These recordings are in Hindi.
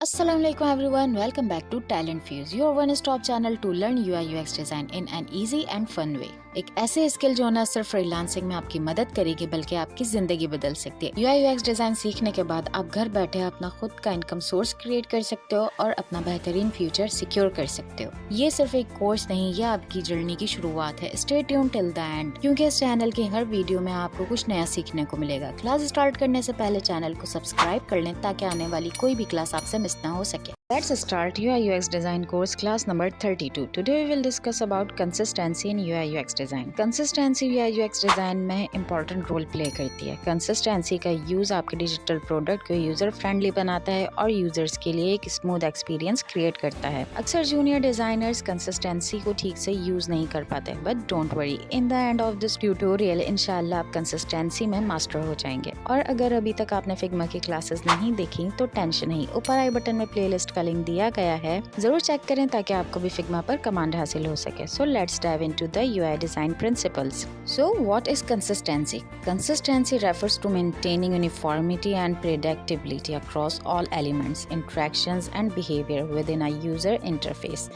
Assalamualaikum everyone, welcome back to Talent Fuse, your one-stop channel to learn UI UX design in an easy and fun way. एक ऐसे स्किल जो न सिर्फ फ्रीलांसिंग में आपकी मदद करेगी बल्कि आपकी जिंदगी बदल सकती है। UI UX डिजाइन सीखने के बाद आप घर बैठे अपना खुद का इनकम सोर्स क्रिएट कर सकते हो और अपना बेहतरीन फ्यूचर सिक्योर कर सकते हो। ये सिर्फ एक कोर्स नहीं, ये आपकी जर्नी की शुरुआत है। Stay tuned till the end, क्योंकि इस चैनल की हर वीडियो में आपको कुछ नया सीखने को मिलेगा। क्लास स्टार्ट करने से पहले चैनल को सब्सक्राइब कर लें ताकि आने वाली कोई भी क्लास आपसे मिस ना हो सके। Let's start UI UX design course class number 32. Today we will discuss about consistency in UI UX design. Consistency UI UX design में important role play करती है। Consistency का use आपके digital product को user friendly बनाता है और users के लिए एक smooth experience create करता है। अक्सर junior designers consistency को ठीक से use नहीं कर पाते, but don't worry, in the end of this tutorial इंशाल्लाह आप consistency में master हो जाएंगे। और अगर अभी तक आपने Figma की classes नहीं देखी तो टेंशन नहीं, ऊपर आई बटन में playlist का लिंक दिया गया है, जरूर चेक करें ताकि आपको भी फिग्मा पर कमांड हासिल हो सके। So let's dive into the UI design principles. So what is consistency? Consistency refers to maintaining uniformity and predictability across all elements, interactions and behavior within a user interface.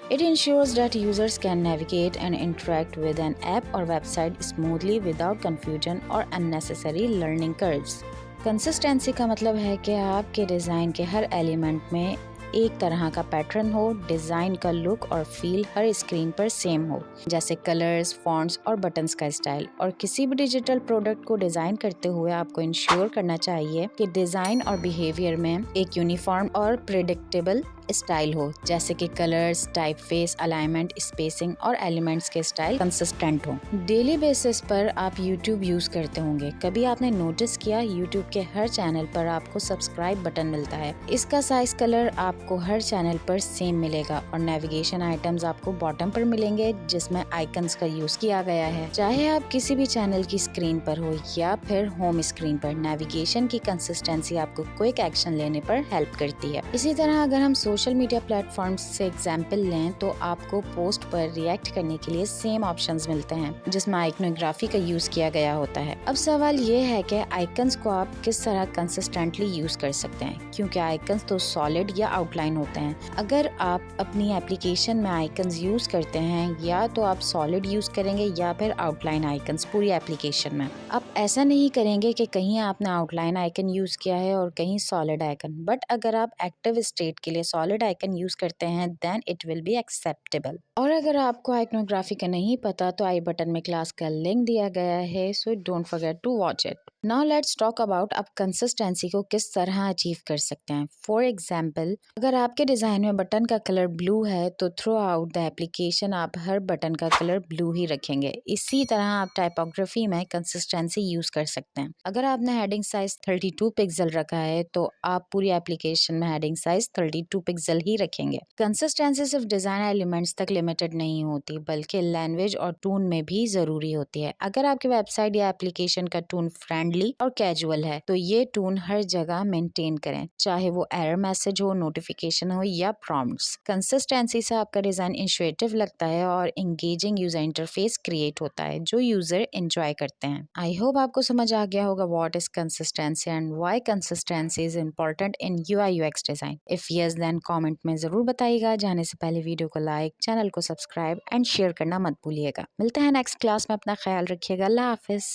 It ensures that users can navigate and interact with an app or website smoothly without confusion or unnecessary learning curves. Consistency का मतलब है कि आपके डिज़ाइन के हर एलिमेंट में एक तरह का पैटर्न हो, डिज़ाइन का लुक और फील हर स्क्रीन पर सेम हो, जैसे कलर्स, फॉन्ट्स और बटन्स का स्टाइल। और किसी भी डिजिटल प्रोडक्ट को डिज़ाइन करते हुए आपको इंश्योर करना चाहिए कि डिज़ाइन और बिहेवियर में एक यूनिफॉर्म और प्रेडिक्टेबल स्टाइल हो, जैसे कि कलर्स, टाइपफेस, अलाइनमेंट, स्पेसिंग और एलिमेंट्स के स्टाइल कंसिस्टेंट हो। डेली बेसिस पर आप YouTube यूज करते होंगे। कभी आपने नोटिस किया YouTube के हर चैनल पर आपको सब्सक्राइब बटन मिलता है। इसका साइज कलर आपको हर चैनल पर सेम मिलेगा और नेविगेशन आइटम्स आपको बॉटम पर मिलेंगे जिसमें आइकन्स का यूज किया गया है। चाहे आप किसी भी चैनल की स्क्रीन पर हो या फिर होम स्क्रीन पर, नेविगेशन की कंसिस्टेंसी आपको क्विक एक्शन लेने पर हेल्प करती है। इसी तरह अगर हम सोशल मीडिया प्लेटफॉर्म्स से एग्जाम्पल लें तो आपको पोस्ट पर रिएक्ट करने के लिए सेम ऑप्शंस मिलते हैं जिसमें आइकनोग्राफी का यूज किया गया होता है। अब सवाल ये है कि आइकन्स को आप किस तरह कंसिस्टेंटली यूज कर सकते हैं, क्योंकि आइकन्स तो सॉलिड या आउटलाइन होते हैं। अगर आप अपनी एप्लीकेशन में आइकन्स यूज करते हैं या तो आप सॉलिड यूज करेंगे या फिर आउटलाइन आइकन्स पूरी एप्लीकेशन में। आप ऐसा नहीं करेंगे कि कहीं आपने आउटलाइन आइकन यूज किया है और कहीं सॉलिड आइकन, बट अगर आप एक्टिव स्टेट के लिए सॉलिड आइकन यूज करते हैं then it will be acceptable. और अगर आपको आइकनोग्राफी का नहीं पता तो आई बटन में क्लास का लिंक दिया गया है, so don't forget to watch it. Now let's talk about आप कंसिस्टेंसी को किस तरह अचीव कर सकते हैं। फॉर एग्जाम्पल, अगर आपके डिजाइन में बटन का कलर ब्लू है तो थ्रू आउट द एप्लीकेशन आप हर बटन का कलर ब्लू ही रखेंगे। इसी तरह आप टाइपोग्राफी में कंसिस्टेंसी यूज कर सकते हैं। अगर आपने हेडिंग साइज 32 पिक्सल रखा है तो आप पूरी एप्लीकेशन में हेडिंग साइज 32 पिक्सल ही रखेंगे। कंसिस्टेंसी सिर्फ डिजाइन एलिमेंट्स तक लिमिटेड नहीं होती बल्कि लैंग्वेज और टून में भी जरूरी होती है। अगर आपकी वेबसाइट या एप्लीकेशन का टून फ्रेंडली और कैजुअल है तो ये टून हर जगह मेंटेन करें, चाहे वो एरर मैसेज हो, नोटिफिकेशन हो या प्रॉम्प्ट्स। कंसिस्टेंसी से आपका डिजाइन इंट्यूटिव लगता है और एंगेजिंग यूजर इंटरफेस क्रिएट होता है जो यूजर एंजॉय करते हैं। आई होप आपको समझ आ गया होगा what is consistency and why consistency is important in UI UX design. If yes then comment में जरूर बताइएगा। जाने से पहले वीडियो को लाइक, चैनल को सब्सक्राइब एंड शेयर करना मत भूलिएगा। मिलते हैं नेक्स्ट क्लास में, अपना ख्याल रखिएगा। अल्लाह हाफिज।